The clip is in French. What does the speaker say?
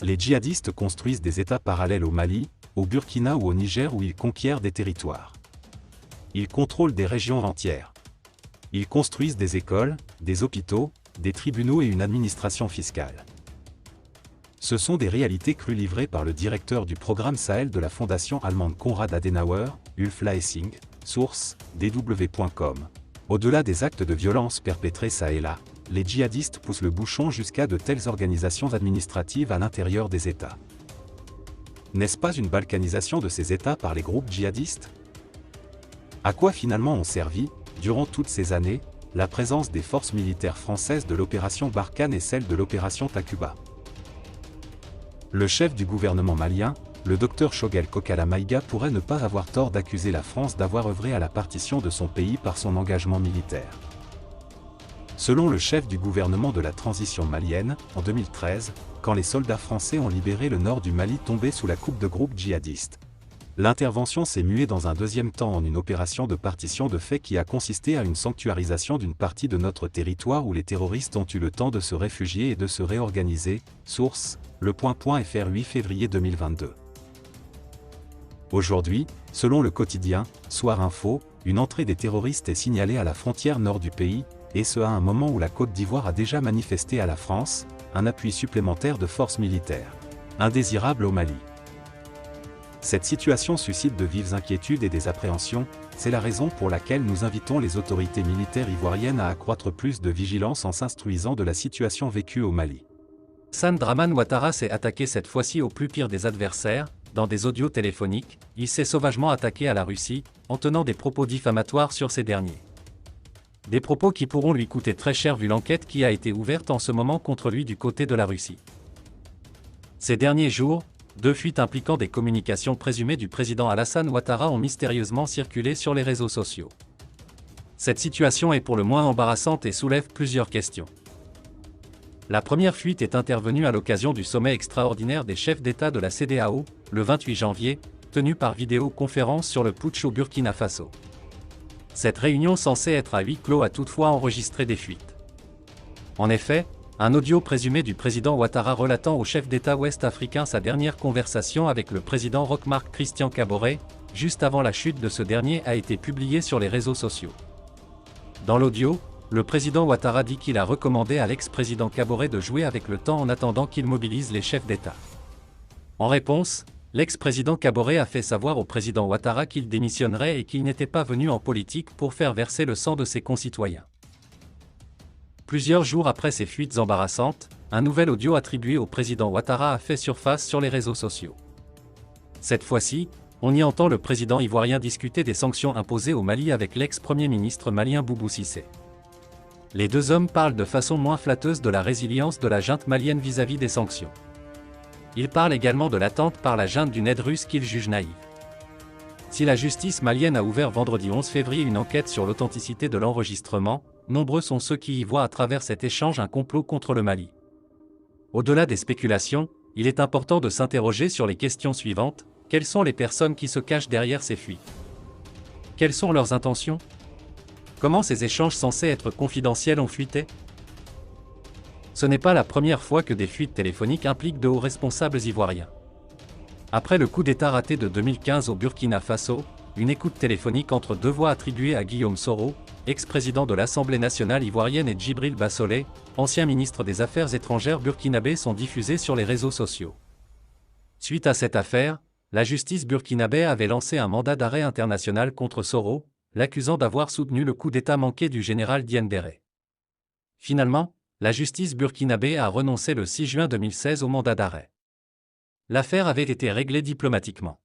Les djihadistes construisent des États parallèles au Mali, au Burkina ou au Niger où ils conquièrent des territoires. Ils contrôlent des régions entières. Ils construisent des écoles, des hôpitaux, des tribunaux et une administration fiscale. Ce sont des réalités crues livrées par le directeur du programme Sahel de la fondation allemande Konrad Adenauer, Ulf Laessing, source, dw.com. Au-delà des actes de violence perpétrés çà et là, les djihadistes poussent le bouchon jusqu'à de telles organisations administratives à l'intérieur des États. N'est-ce pas une balkanisation de ces États par les groupes djihadistes? À quoi finalement ont servi, durant toutes ces années, la présence des forces militaires françaises de l'opération Barkhane et celle de l'opération Takuba? Le chef du gouvernement malien, le Dr Choguel Kokala Maïga pourrait ne pas avoir tort d'accuser la France d'avoir œuvré à la partition de son pays par son engagement militaire. Selon le chef du gouvernement de la transition malienne, en 2013, quand les soldats français ont libéré le nord du Mali tombé sous la coupe de groupes djihadistes, l'intervention s'est muée dans un deuxième temps en une opération de partition de fait qui a consisté à une sanctuarisation d'une partie de notre territoire où les terroristes ont eu le temps de se réfugier et de se réorganiser, source, le.fr 8 février 2022. Aujourd'hui, selon le quotidien, Soir Info, une entrée des terroristes est signalée à la frontière nord du pays, et ce à un moment où la Côte d'Ivoire a déjà manifesté à la France un appui supplémentaire de forces militaires, indésirables au Mali. Cette situation suscite de vives inquiétudes et des appréhensions, c'est la raison pour laquelle nous invitons les autorités militaires ivoiriennes à accroître plus de vigilance en s'instruisant de la situation vécue au Mali. Alassane Dramane Ouattara s'est attaqué cette fois-ci au plus pire des adversaires. Dans des audios téléphoniques, il s'est sauvagement attaqué à la Russie, en tenant des propos diffamatoires sur ces derniers. Des propos qui pourront lui coûter très cher vu l'enquête qui a été ouverte en ce moment contre lui du côté de la Russie. Ces derniers jours, deux fuites impliquant des communications présumées du président Alassane Ouattara ont mystérieusement circulé sur les réseaux sociaux. Cette situation est pour le moins embarrassante et soulève plusieurs questions. La première fuite est intervenue à l'occasion du sommet extraordinaire des chefs d'État de la CEDEAO, le 28 janvier, tenu par vidéoconférence sur le putsch au Burkina Faso. Cette réunion censée être à huis clos a toutefois enregistré des fuites. En effet, un audio présumé du président Ouattara relatant au chef d'État ouest-africain sa dernière conversation avec le président Roch-Marc Christian Kaboré, juste avant la chute de ce dernier a été publié sur les réseaux sociaux. Dans l'audio, le président Ouattara dit qu'il a recommandé à l'ex-président Kaboré de jouer avec le temps en attendant qu'il mobilise les chefs d'État. En réponse, l'ex-président Kaboré a fait savoir au président Ouattara qu'il démissionnerait et qu'il n'était pas venu en politique pour faire verser le sang de ses concitoyens. Plusieurs jours après ces fuites embarrassantes, un nouvel audio attribué au président Ouattara a fait surface sur les réseaux sociaux. Cette fois-ci, on y entend le président ivoirien discuter des sanctions imposées au Mali avec l'ex-premier ministre malien Boubou Cissé. Les deux hommes parlent de façon moins flatteuse de la résilience de la junte malienne vis-à-vis des sanctions. Ils parlent également de l'attente par la junte d'une aide russe qu'ils jugent naïve. Si la justice malienne a ouvert vendredi 11 février une enquête sur l'authenticité de l'enregistrement, nombreux sont ceux qui y voient à travers cet échange un complot contre le Mali. Au-delà des spéculations, il est important de s'interroger sur les questions suivantes. Quelles sont les personnes qui se cachent derrière ces fuites? Quelles sont leurs intentions? Comment ces échanges censés être confidentiels ont fuité? Ce n'est pas la première fois que des fuites téléphoniques impliquent de hauts responsables ivoiriens. Après le coup d'État raté de 2015 au Burkina Faso, une écoute téléphonique entre deux voix attribuée à Guillaume Soro, ex-président de l'Assemblée nationale ivoirienne, et Djibril Bassolé, ancien ministre des Affaires étrangères burkinabé, sont diffusées sur les réseaux sociaux. Suite à cette affaire, la justice burkinabé avait lancé un mandat d'arrêt international contre Soro, l'accusant d'avoir soutenu le coup d'État manqué du général Diendéré. Finalement, la justice burkinabé a renoncé le 6 juin 2016 au mandat d'arrêt. L'affaire avait été réglée diplomatiquement.